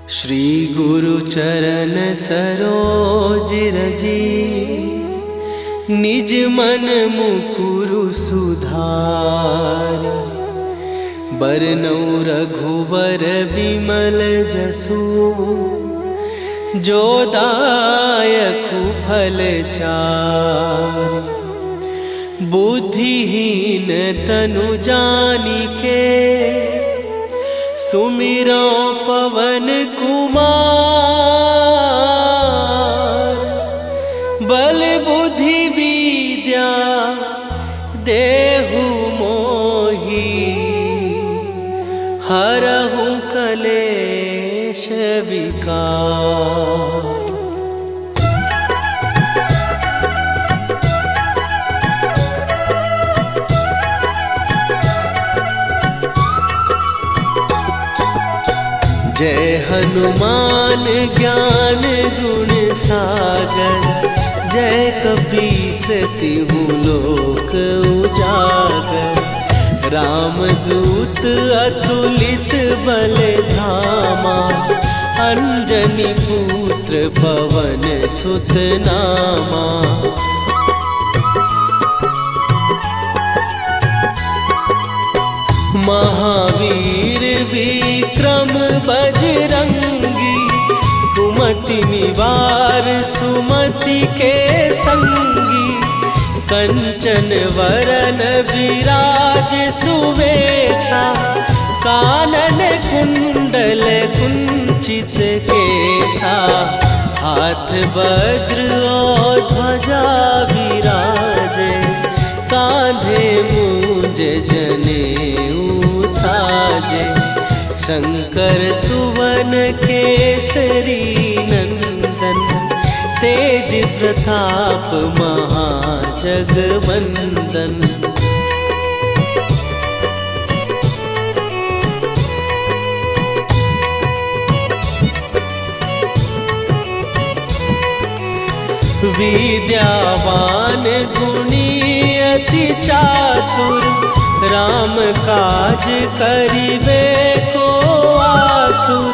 श्री गुरु चरण सरोज रजी, निज मन मुकुरु सुधार। बरनौ रघुबर बिमल जसु, जो दायकु फल चार। बुद्धिहीन तनु जानिके, सुमिरो पवन कुमार। बल बुद्धि विद्या देहु मोहि, हरहु कलेश विकार। जय हनुमान ज्ञान गुण सागर, जय कपीस तिहु लोक उजागर। रामदूत अतुलित बल धामा, अंजनी पुत्र पवन सुत नामा। महावीर विक्रम बजरंगी, कुमति निवार सुमति के संगी। कंचन वरन विराज सुवेशा, कानन कुंडल कुंचित केसा। हाथ वज्र और ध्वजा विराजे, कांधे मूंज जनेऊ साजे। शंकर सुवन केसरी नंदन, तेज प्रताप महाजगवंदन। विद्यावान गुणी अति चातुर, राम काज करिबे को आतुर।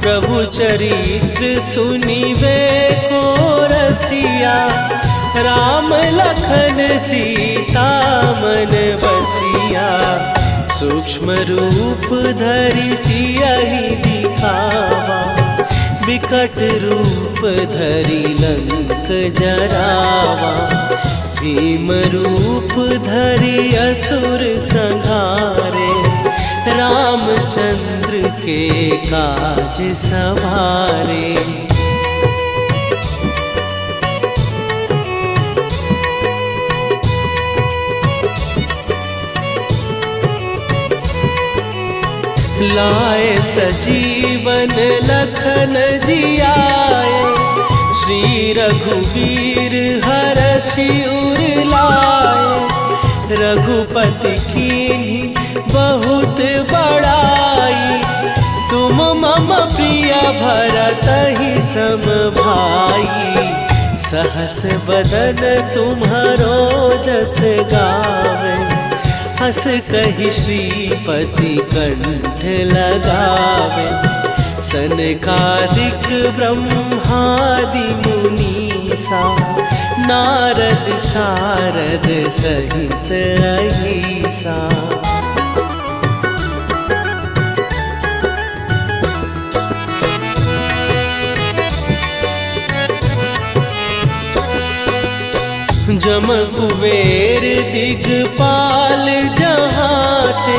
प्रभु चरित्र सुनिबे को रसिया, राम लखन सीता मन बसिया। सूक्ष्म रूप धरि सियहि दिखावा, विकट रूप धरि लंक जरावा। भीम रूप धरि असुर संहारे, रामचंद्र के काज सवारे। लाए सजीवन लखन जियाए, श्री रघुवीर हरषि उर लाए। रघुपति कीन्ही बहुत बड़ाई, तुम मम प्रिय भरतहि सम भाई। सहस बदन तुम्हारो जस गावे, हस कहि श्रीपति कंठ लगावे। सनकादिक ब्रह्मादि मुनीसा, नारद सारद सहित अहिसा। जम कुबेर दिगपाल जहाते,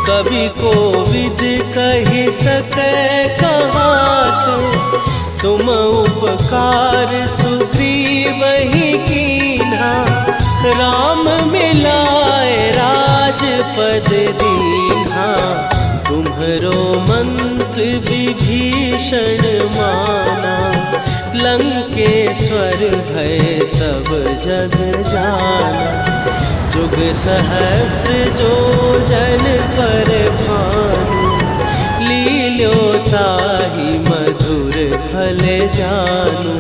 कवि कोविद कहि सकै कहाते। तुम उपकार सुग्रीवहि कीन्हा, राम मिलाए राजपद दीन्हा। तुम्हरो मंत्र विभीषण माना, लंकेश्वर भय सब जग जाना। जुग सहस्त्र जो जन पर भानु, लील्यो ताहि मधुर फल जानू।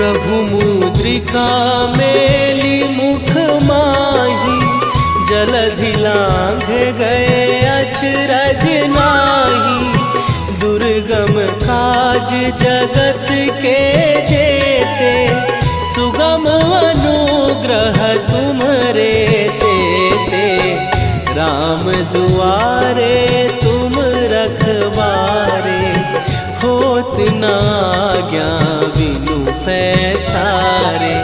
प्रभु मुद्रिका मेली मुख माही, जलधि लांघ गए अचरज नाही। दुर्गम काज जगत के जेते, सुगम अनुग्रह तुम्हरे तेते। राम दुआरे तुम रखवारे, होत न आज्ञा बिनु पैसारे।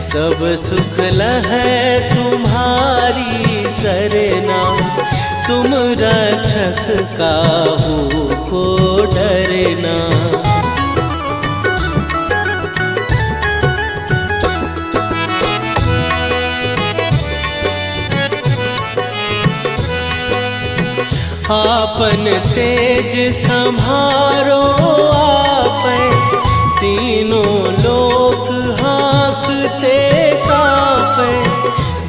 सब सुख लहै तुम्हारी सरना, तुम रक्षक काहू को डरना। आपन तेज संभारो आपै, तीनों लोक हाँकते कांपै।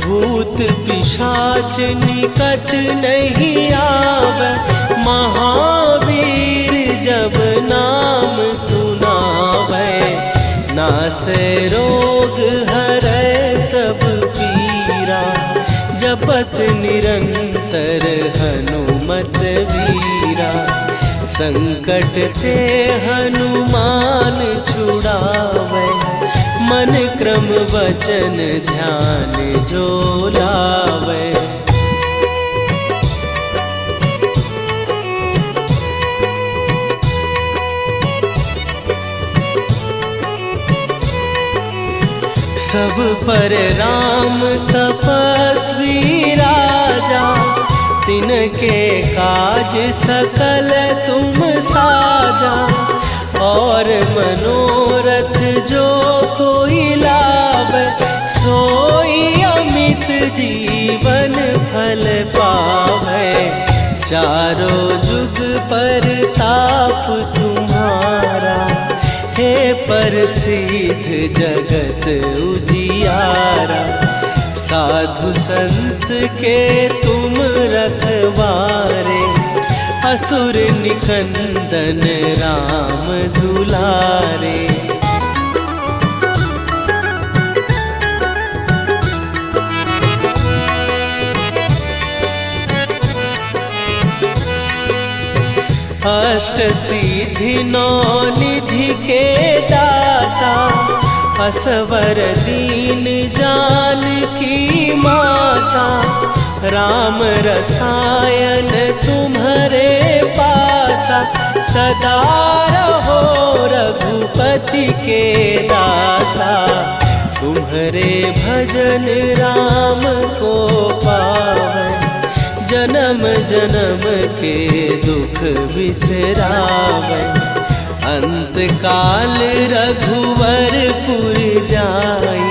भूत पिशाच निकट नहीं आवे, महावीर जब नाम सुनावे। नासै रोग हरै सब पीरा, जपत निरंतर हनुमत वीरा। संकट ते हनुमान छुड़ावे, मन क्रम वचन ध्यान जो लावे। सब पर राम तपस्वी राजा, तिनके काज सकल तुम साजा। और मनोरथ जो कोई लावे, सोई अमित जीवन फल पावे। चारों जुग पर ताप तुम्हारा, हे प्रसिद्ध जगत उजियारा। साधु संत के तुम रखवारे, असुर निकंदन राम दुलारे। अष्ट सिद्धि नौ निधि के दाता, असवर दीन जानकी माता। राम रसायन तुम्हारे पासा, सदा रहो रघुपति के दासा। तुम्हारे भजन राम को पावै, जन्म जन्म के दुख बिसरावै। अंत काल रघुवरपुर जाई,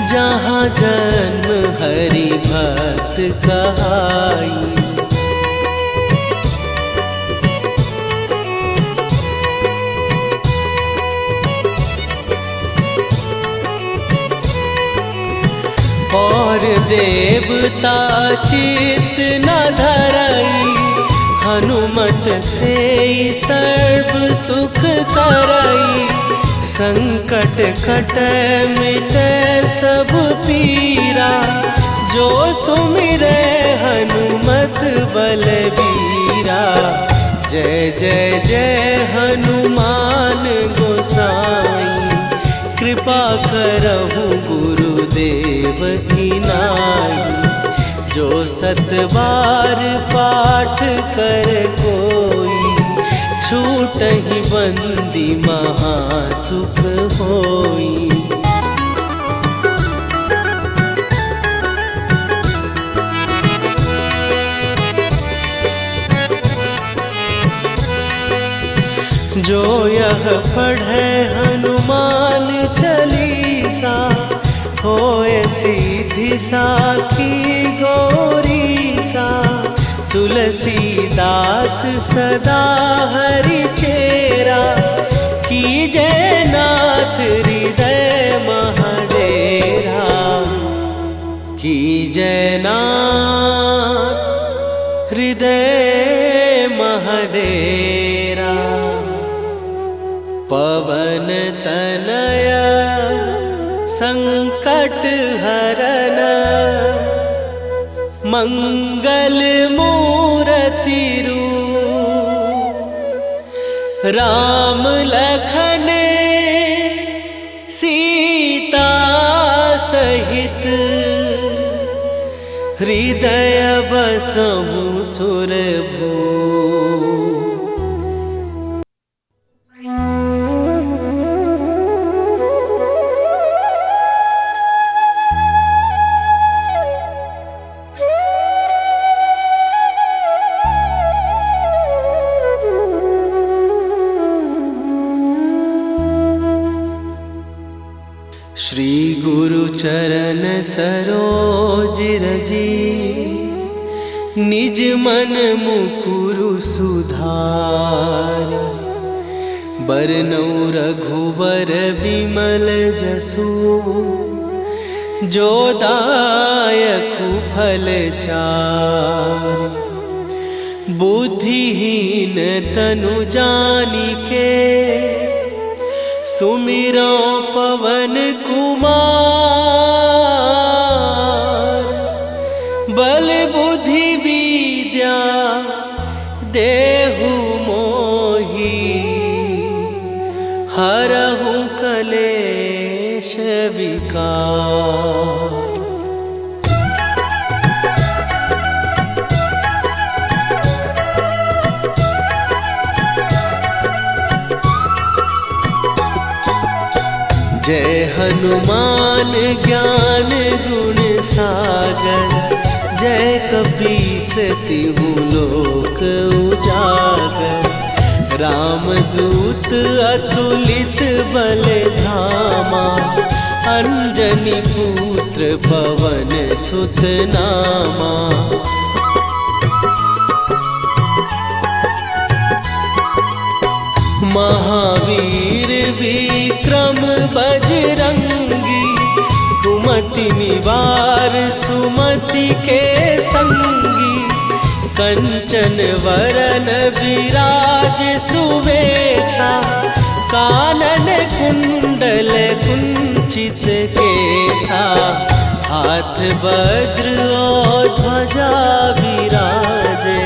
जहाँ जन्म हरि भक्त कहाई। और देवता चित न धरई, हनुमत से सर्व सुख करई। संकट कटै मिटै सब पीरा, जो सुमिरै हनुमत बलबीरा। जय जय जय हनुमान गोसाई, कृपा करहु गुरुदेव की नाई। जो सतबार पाठ कर कोई, छूटहि बंदी महासुख होई। जो यह पढ़े हनुमान चालीसा, होए सीधी साखी गौरीसा। तुलसीदास सदा हरि चेरा, कीजय नाथ हृदय महडेरा। कीजय नाथ हृदय महडेरा। पवन तनय हरन मंगल मूर्ति रूप राम लखन सीता सहित हृदय बसहु सुरभू। श्री गुरु चरण सरोज रजी निज मन मुकुरु सुधार। बरनउँ रघुबर बिमल जसु जो दायकु फल चार। बुद्धिहीन तनु जानिके सुमिरो पवन कुमार। बल बुद्धि विद्या देहु मोहि हरहु कलेश विकार। जय हनुमान ज्ञान गुण सागर। जय कपीस तिहु लोक उजागर। रामदूत अतुलित बल धामा। अंजनी पुत्र पवन सुत नामा। महावीर विक्रम बजरंगी। कुमति निवार सुमति के संगी। कंचन वरन विराज सुवेशा। कानन कुंडल कुंचित केसा। हाथ वज्र और ध्वजा विराजे।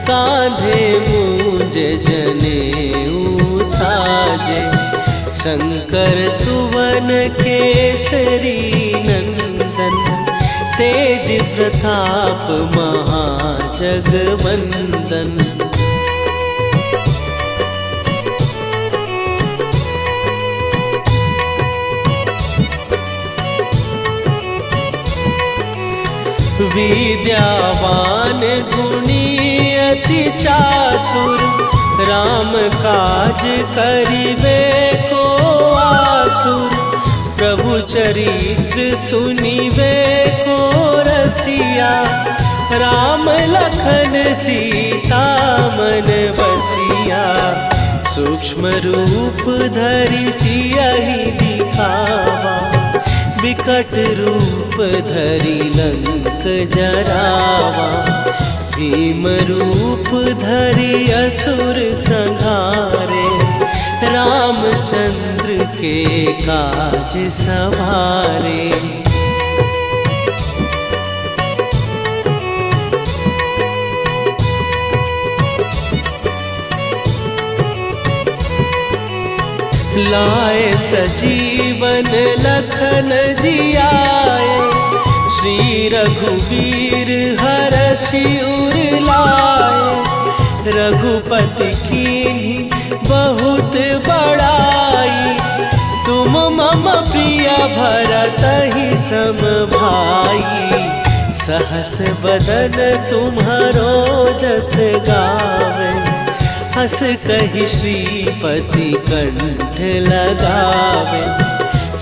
कांधे मूंज जनेऊ साजे। शंकर सुवन केसरी नंदन। तेज प्रताप महाजगवंदन। विद्यावान गुणी अति चातुर। राम काज करिबे को आतुर। प्रभु चरित्र सुनिबे को रसिया। राम लखन सीता मन बसिया। सूक्ष्म रूप धरि सियहि दिखावा। विकट रूप धरि लंक जरावा। भीम रूप धरि असुर संहारे। रामचंद्र के काज सवारे। लाए सजीवन लखन जियाए। श्री रघुवीर हरषि उर लाए। रघुपति कीन्ही बहुत बड़ाई। तुम मम प्रिय भरतहि सम भाई। सहस बदन तुम्हारो जस गावे। हस कहि श्रीपति कंठ लगावे।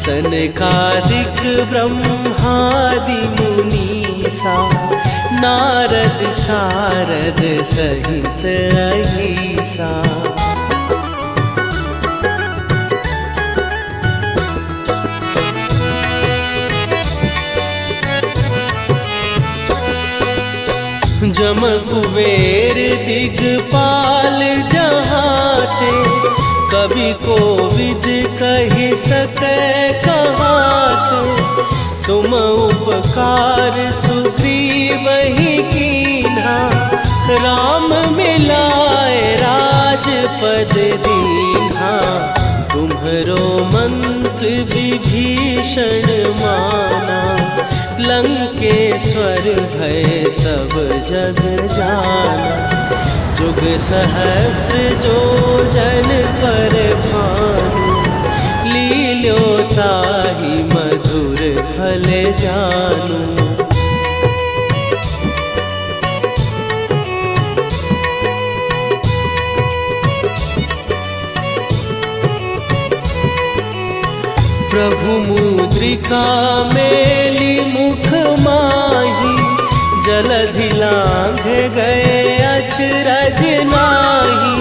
सनकादिक ब्रह्मादि मुनीसा। नारद सारद सहित अहिसा। जम कुबेर दिगपाल जहाते। कवि कोविद कहि सकै कहाते। तुम उपकार सुग्रीव ही कीन्हा, राम मिलाए राजपद दीन्हा। तुम्हरो मंत्र विभीषण माना, लंकेश्वर भय सब जग जाना। जुग सहस्त्र जो जन पर भानु, लील्यो ताहि मधुर फल जानू। प्रभु मुद्रिका मेली मुख माही, जलधि लांघ गए अचरज नाहि।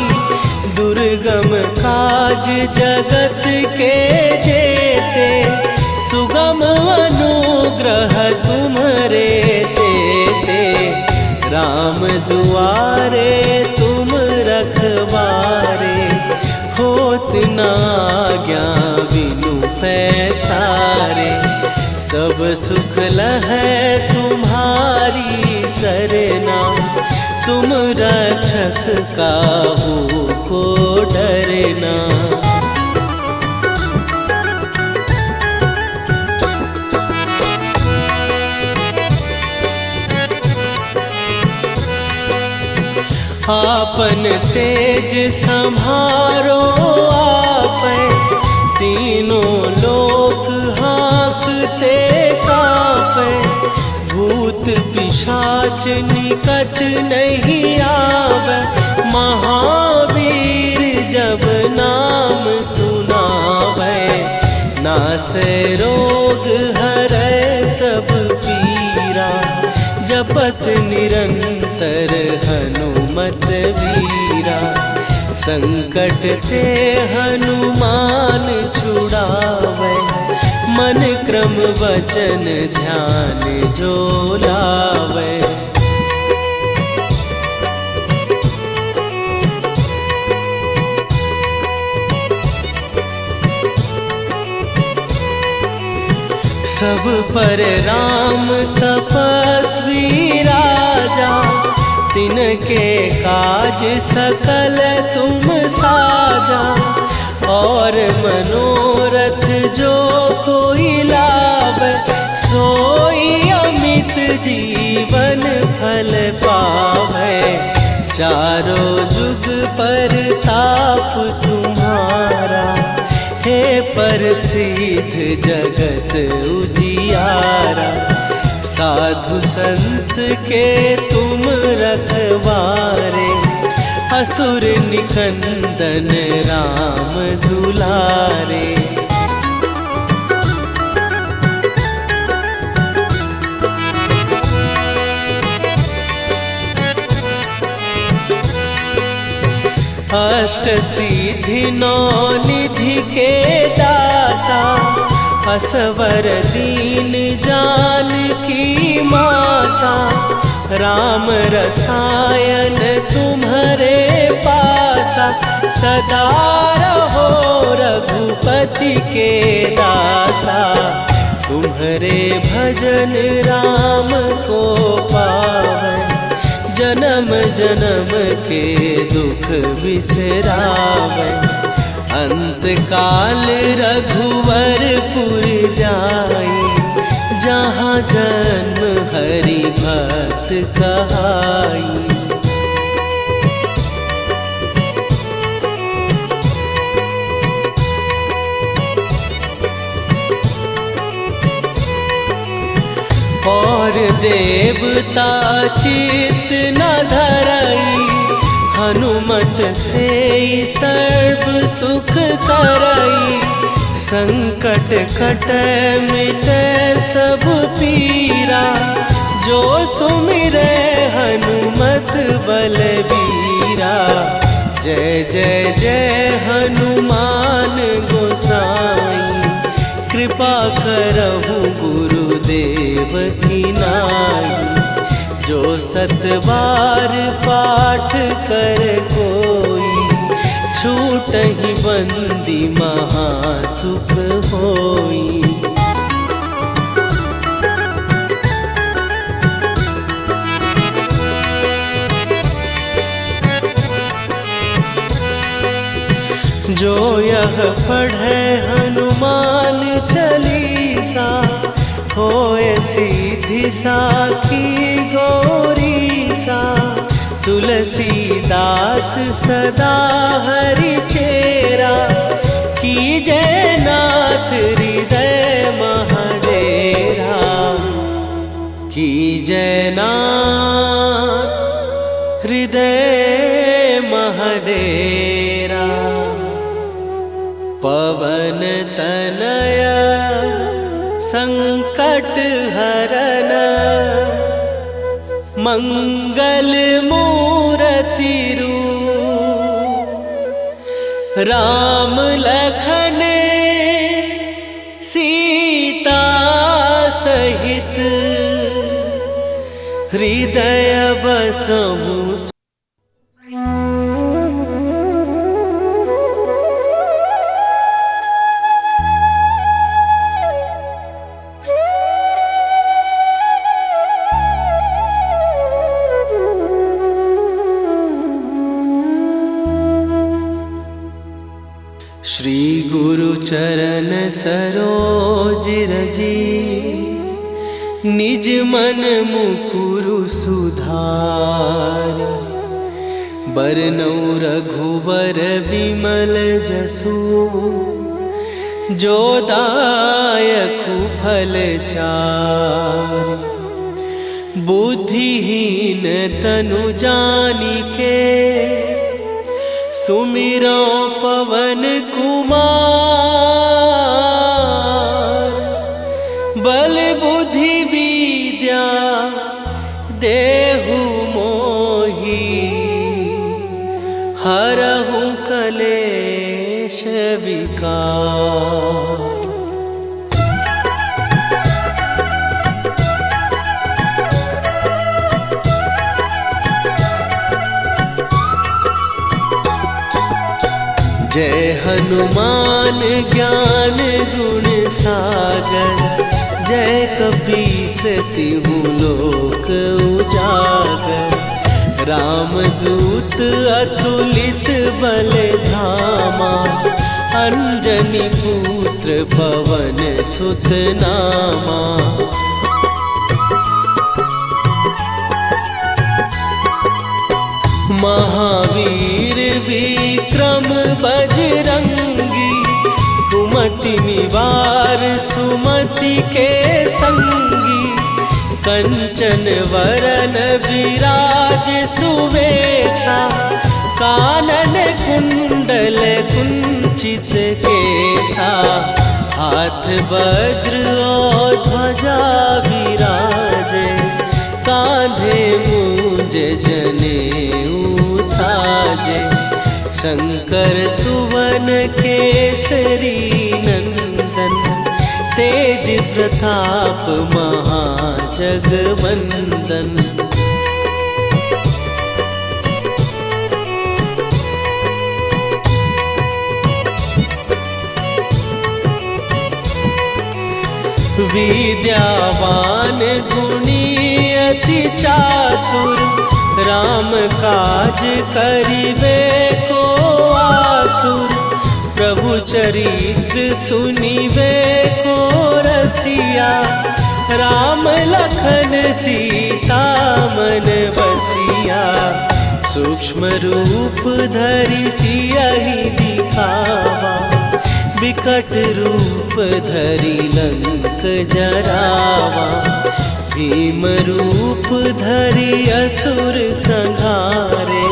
दुर्गम काज जगत के जेते, सुगम अनुग्रह तुम्हरे तेते। राम दुआरे तुम रखवारे, होत न आज्ञा बिनु पैसारे। सब सुख लहै तुम्हारी सरना, तुम रक्षक काहू को डरना। आपन तेज संभारो आपै, तीनों लोक हाँकते कापै। भूत पिशाच निकट नहीं आवे, महावीर जब नाम सुनावे। नासै रोग हरै सब पीरा, जपत निरंतर हनुमत वीरा। संकट ते हनुमान छुड़ावे, मन क्रम वचन ध्यान जो लावे। सब पर राम तपस्वी राजा, तिनके काज सकल तुम साजा। और मनोरथ जो कोई लावे, सोई अमित जीवन फल पावे। चारों जुग पर ताप तुम्हारा, हे प्रसिद्ध जगत उजियारा। साधु संत के तुम रखवारे, असुर निकंदन राम दुलारे। अष्ट सिद्धि नौ निधि के दाता, असवर दीन जानकी माता। राम रसायन तुम्हारे पासा, सदा रहो रघुपति के दासा। तुम्हारे भजन राम को पावे, जन्म जन्म के दुख बिसरावे। अंत काल रघुवरपुर जाई, जहाँ जन्म हरि भक्त कहाई। और देवता चित न धरई, हनुमत से सर्व सुख करई। संकट कटै मिटै सब पीरा, जो सुमिरै हनुमत बलबीरा। जय जय जय हनुमान गोसाई, कृपा करहु गुरुदेव की नाई। जो सतबार पाठ कर कोई, छूटहि बंदी महासुख होई। जो यह पढ़े हनुमान चालीसा, होए सीधी साखी गौरी सा। तुलसीदास सदा हरि चेरा, कीजय नाथ हृदय महडेरा। कीजय नाथ हृदय महडेरा। पवन तनय संकट हरन, मंगल मूरति रूप। राम लखन सीता सहित, हृदय बसहु। श्री गुरु चरण सरोज रजी, निज मन मुकुरु सुधार। बरनौ रघुबर विमल जसु, जो दायकु फल चार। बुद्धिहीन तनु जानिके, सुमिरो पवन कुमार। बल बुद्धि विद्या देहु मोहि, हरहु कलेश विकार। जय हनुमान ज्ञान गुण सागर, जय कपीस तिहु लोक उजागर। रामदूत अतुलित बल धामा, अंजनी पुत्र पवन सुत नामा। महावीर विक्रम बजरंगी, कुमति निवार सुमति के संगी। कंचन वरन विराज सुवेशा, कानन कुंडल कुंचित केसा। हाथ वज्र और ध्वजा विराजे, कांधे मूंज जनेऊ साजे। शंकर सुवन केसरी नंदन, तेज प्रताप महाजगवंदन। विद्यावान गुणी अति चातुर, राम काज करिबे को आतुर। प्रभु चरित्र सुनिबे को रसिया, राम लखन सीता मन बसिया। सूक्ष्म रूप धरि सियहि दिखावा, विकट रूप धरि लंक जरावा। भीम रूप धरि असुर संहारे,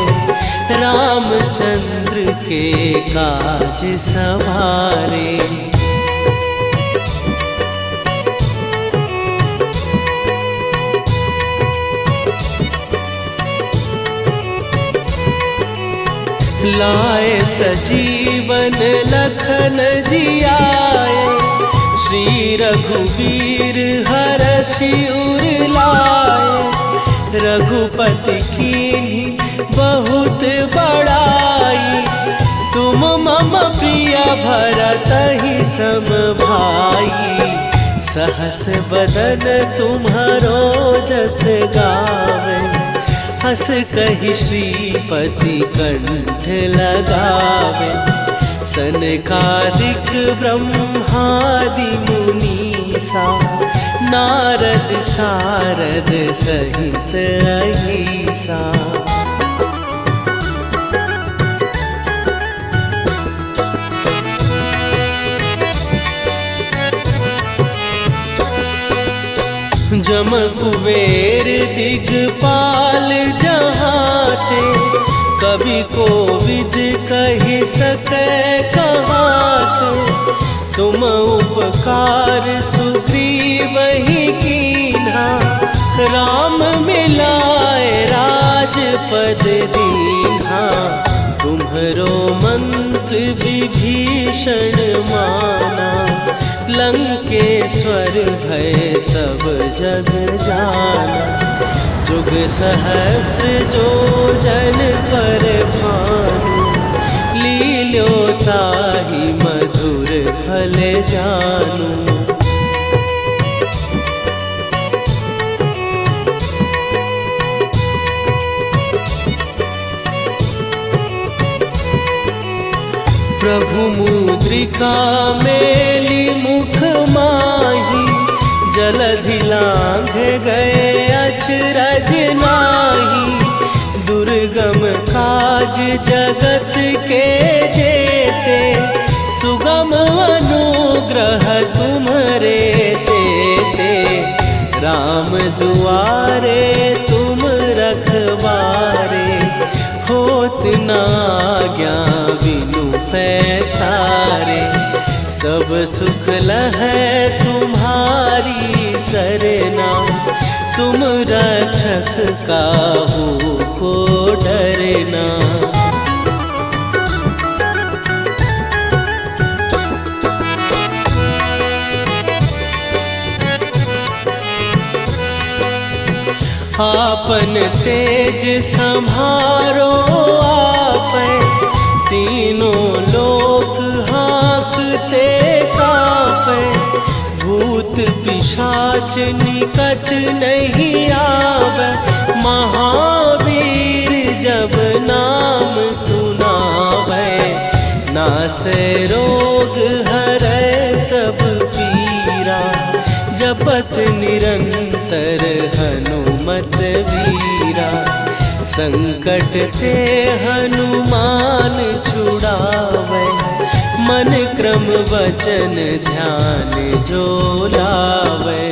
रामचंद्र के काज सवारे। लाए सजीवन लखन जियाए, श्री रघुवीर हरषि उर लाए। रघुपति कीन्ही बहुत बड़ाई, तुम मम प्रिय भरतहि सम भाई। सहस बदन तुम्हारो जस गावे, हस कहि श्रीपति कंठ लगावे। सनकादिक ब्रह्मादि मुनीसा नारद सारद सहित अहिसा। जम कुबेर दिगपाल जहाँ थे, कवि को विद कहि सकै कहाते। तुम उपकार सुग्रीव ही कीन्हा, राम मिलाए राजपद दीन्हा। तुम्हरो मंत्र विभीषण माना, लंकेश्वर भय सब जग जाना। जुग सहस्त्र जो जन पर भानु, लील्यो ताहि मधुर फल जानू। प्रभु मुद्रिका मेली मुख माही, जलधि लांघ गए अचरज नाही। दुर्गम काज जगत के जेते, सुगम अनुग्रह तुम्हरे तेते। राम दुआरे तुम रखवारे, होत न आज्ञा बिनु पैसारे। सब सुख लहै तुम्हारी सरना, तुम रक्षक काहू को डरना। आपन तेज संभारो आपै, तीनों लोक हाँकते कापै। भूत पिशाच निकट नहीं आवे, महावीर जब नाम सुनावे। नासै रोग हरै सब पीरा, जपत निरंतर हनुमत वीरा। संकट ते हनुमान छुड़ावे, मन क्रम वचन ध्यान जो लावे।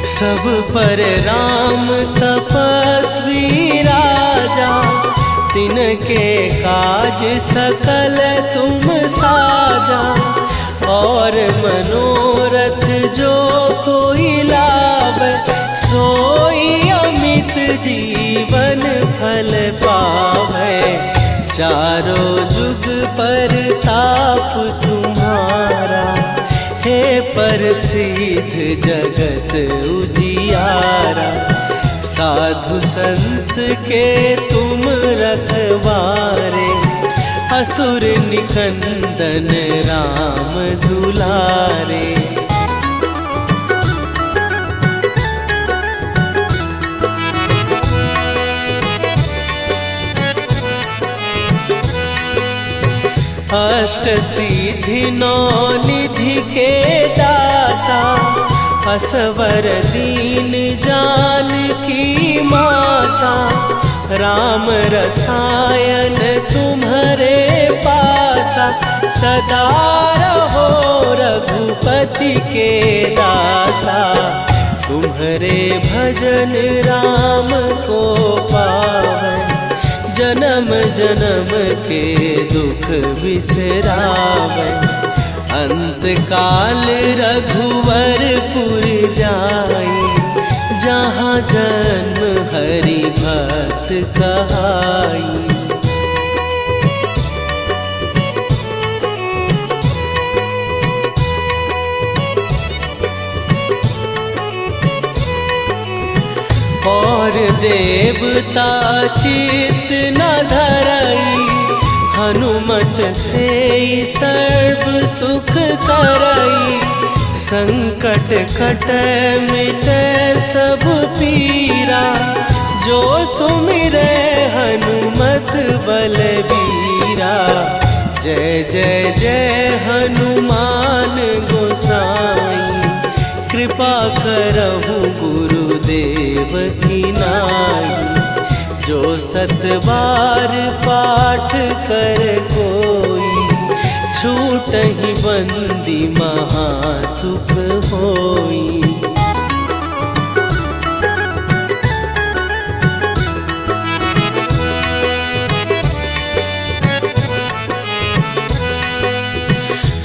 सब पर राम तपस्वी राजा, तिनके काज सकल तुम साजा। और मनोरथ जो कोई लावे, सोई अमित जीवन फल पावे। चारों जुग पर ताप तुम्हारा, हे प्रसिद्ध जगत उजियारा। साधु संत के तुम रखवारे, असुर निकंदन राम दुलारे। अष्ट सिद्धि नौ निधि के दाता, असवर दीन जानकी माता। राम रसायन तुम्हारे पासा, सदा रहो रघुपति के दासा। तुम्हारे भजन राम को पावे, जन्म जन्म के दुख बिसरावे। अंत काल रघुवरपुर जाई, जहाँ जन्म हरि भक्त कहाई। और देवता चित न धरई, हनुमत से सर्व सुख करई। संकट कटे मिटे सब पीरा, जो सुमिरे हनुमत बलबीरा। जय जय जय हनुमान गोसाई, कृपा करहु गुरुदेव की नाई। जो 7 बार पाठ कर कोई, छूटहि बंदी महासुख होई।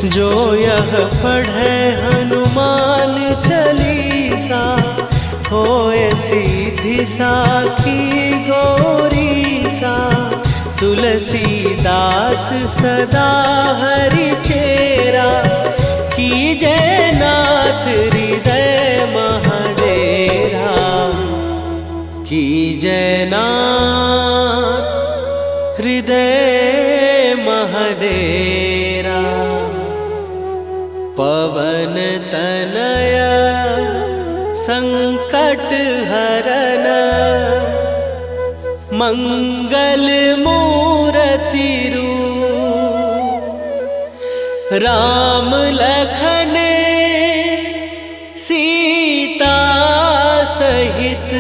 जो यह पढ़े हनुमान चालीसा, होए सीधी साखी गौरीसा। तुलसीदास सदा हरि चेरा, कीजय नाथ हृदय महडेरा। कीजय नाथ हृदय महडेरा। पवन तनया संकट हरन, मंगल मूर्ति रूप। राम लखन सीता सहित,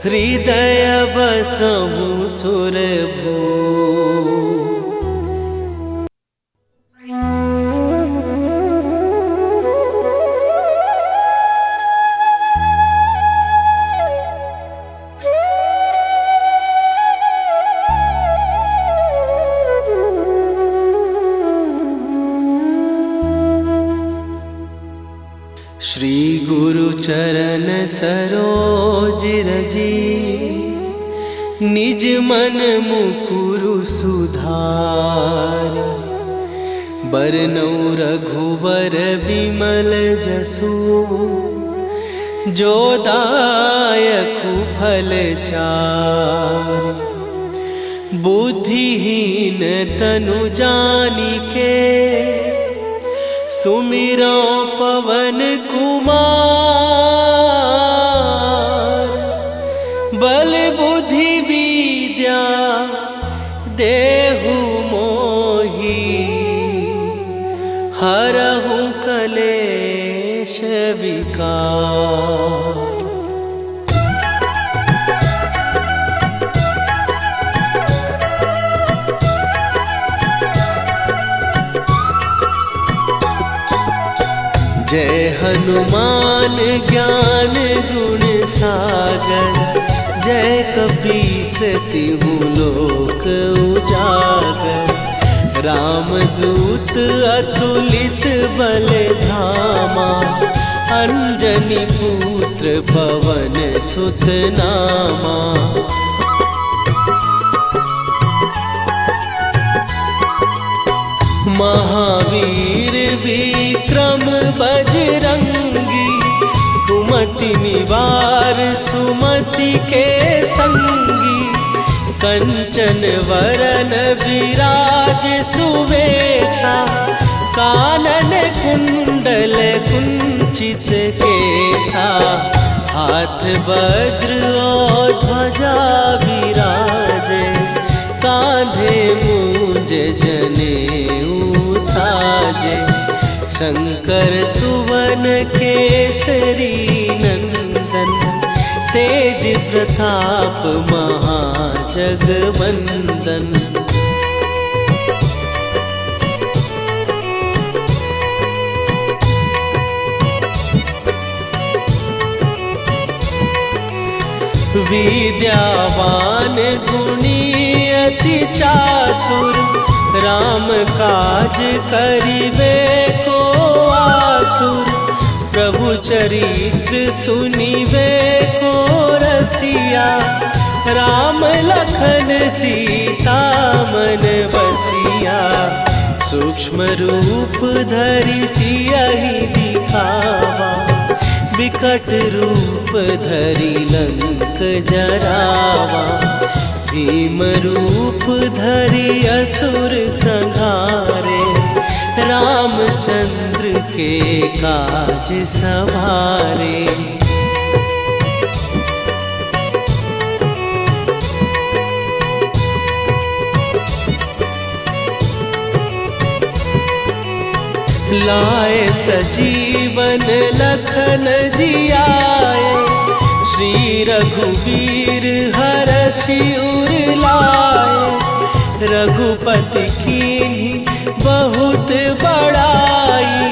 हृदय बसहु सुरभूप। श्री गुरु चरण सरोज रजी, निज मन मुकुरु सुधार। बरनउँ रघुबर बिमल जसु, जो दायकु फल चारि। बुद्धिहीन तनु जानिके, सुमिरो पवन कुमार। बल बुद्धि विद्या देहु मोहि, हरहु कलेश विकार। जय हनुमान ज्ञान गुण सागर, जय कपीस तिहु लोक उजागर। रामदूत अतुलित बल धामा, अंजनी पुत्र पवन सुत नामा। महावीर विक्रम बजरंगी, कुमति निवार सुमति के संगी। कंचन वरन विराज सुवेशा, कानन कुंडल कुंचित केसा। हाथ वज्र और ध्वजा विराजे, कांधे मूंज जनेऊ साजे। शंकर सुवन केसरी नंदन, तेज प्रताप महाजगवंदन। विद्यावान गुणी अति चातुर, राम काज करिबे को आतुर। प्रभु चरित्र सुनिबे को रसिया, राम लखन सीता मन बसिया। सूक्ष्म रूप धरि सियहि दिखावा, विकट रूप धरि लंक जरावा। भीम रूप धरि असुर संहारे, रामचंद्र के काज सवारे। लाए सजीवन लखन जियाए, श्री रघुवीर हरषि उर लाए। रघुपति कीन्ही बहुत बड़ाई,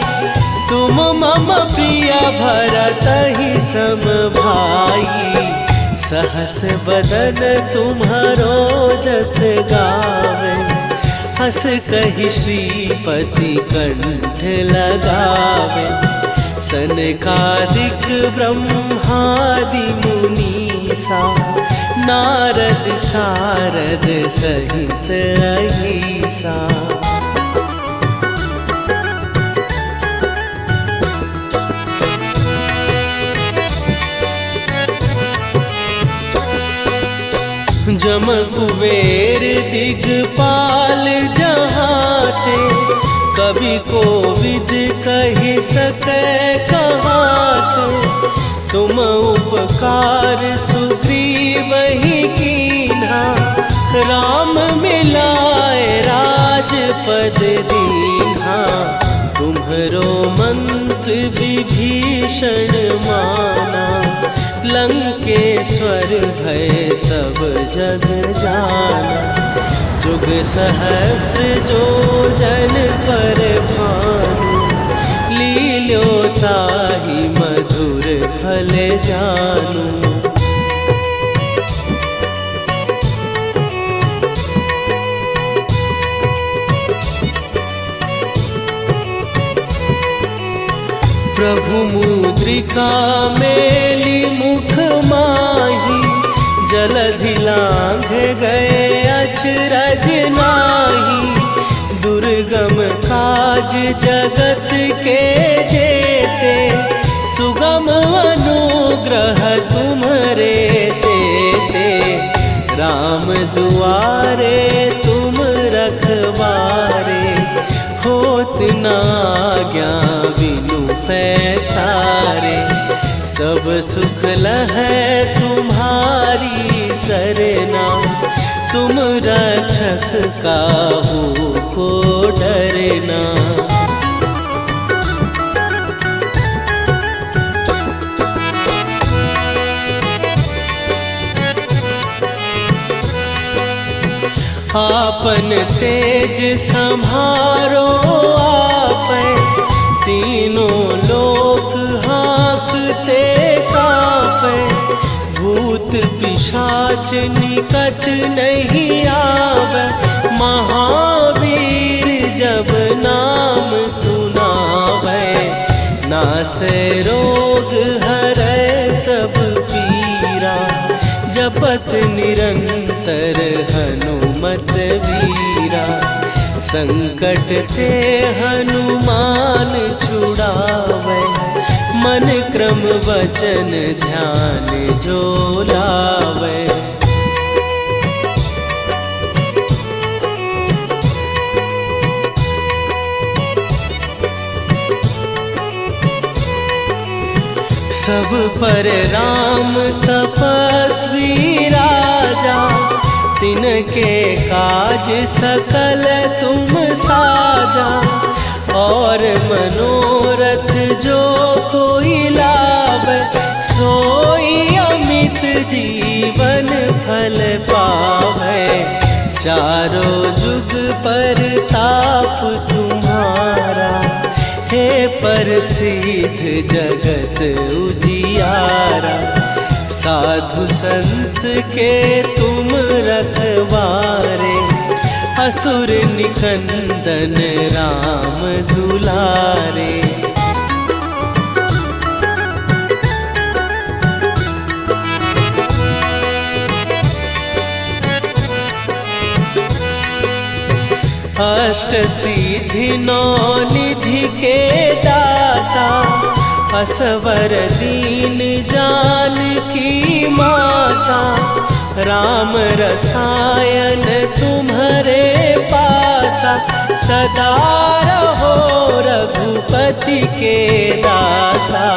तुम मम प्रिय भरतहि सम भाई। सहस बदन तुम्हारो जस गावे, हस कहि श्रीपति कंठ लगावे। सनकादिक ब्रह्मादि मुनीसा, नारद सारद सहित अहिसा। जम कुबेर दिगपाल जहाते, कवि कोविद कहि सकै कहाते। तुम उपकार सुग्रीवहि कीन्हा, राम मिलाए राजपद दीन्हा। तुम्हरो मंत्र विभीषण माना, लंकेश्वर भय सब जग जाना। जुग सहस्त्र जो जन पर भानु, लील्यो ताहि मधुर फल जानू। प्रभु मुद्रिका मेली मुख माही, जलधि लांघ गए अचरज नाही। दुर्गम काज जगत के जेते, सुगम अनुग्रह तुम्हरे तेते। राम दुआरे तुम रखवारे, होत न आज्ञा बिनु पैसारे। सब सुख लहै तुम्हारी सरना, तुम रक्षक काहू को डरना। आपन तेज सम्हारो आपै, तीनों लोक हाँकते कांपै। भूत पिशाच निकट नहीं आवे, महावीर जब नाम सुनावे। नासै रोग हरै सब पीरा, जपत निरंतर हनुमत वीरा। संकट ते हनुमान छुड़ावे, मन क्रम वचन ध्यान जो लावे। सब पर राम तपस्वी राजा, तिनके काज सकल तुम साजा। और मनोरथ जो कोई लावे, सोई अमित जीवन फल पावे। चारों जुग पर ताप तुम्हारा, हे प्रसिद्ध जगत उजियारा। साधु संत के तुम रखवारे, असुर निकंदन राम दुलारे। अष्ट सिद्धि नौ निधि के दाता, असवर दीन जानकी माता। राम रसायन तुम्हारे पास, दासा, सदा रहो रघुपति के दासा।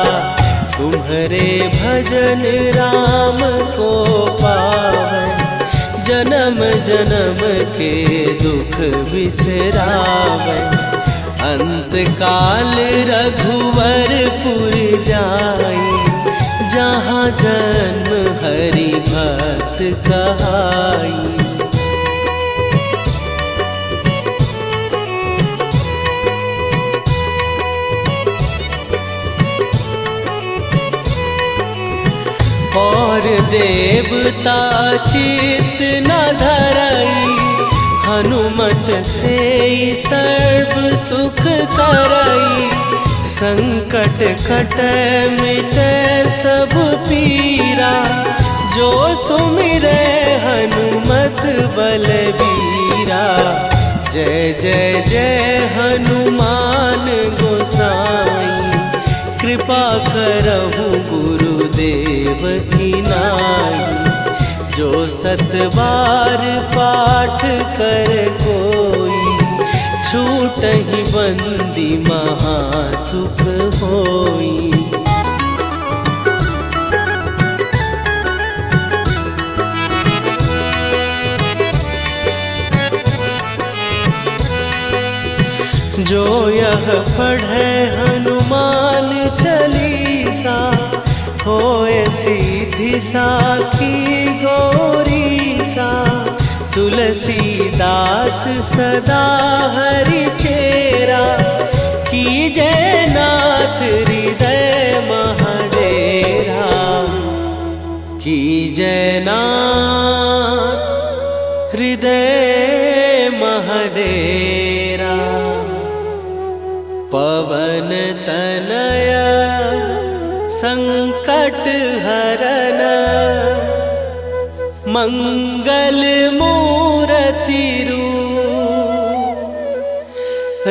तुम्हारे भजन राम को पावै, जन्म जन्म के दुख बिसरावै। अंत काल रघुवरपुर जाई, जहाँ जन्म हरि भक्त कहाई। और देवता चित न धरई, हनुमत से सर्व सुख करई। संकट कटै मिटै सब पीरा, जो सुमिरै हनुमत बलबीरा। जय जय जय हनुमान गोसाई, कृपा करहु गुरुदेव की नाई। जो सत बार पाठ कर कोई, छूटहि बंदी महासुख होई। जो यह पढ़े हनुमान चालीसा, होए सीधी साखी गौरीसा। तुलसीदास सदा हरि चेरा, कीजय नाथ हृदय महडेरा। कीजय नाथ हृदय महडेरा। पवन तनया संकट हरन, मंगल मूरति रूप।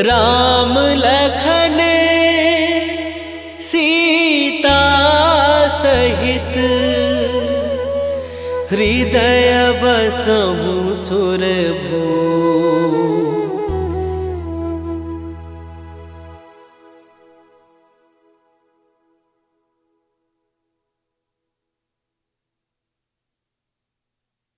राम लखन सीता सहित, हृदय बसहु सुरभूप।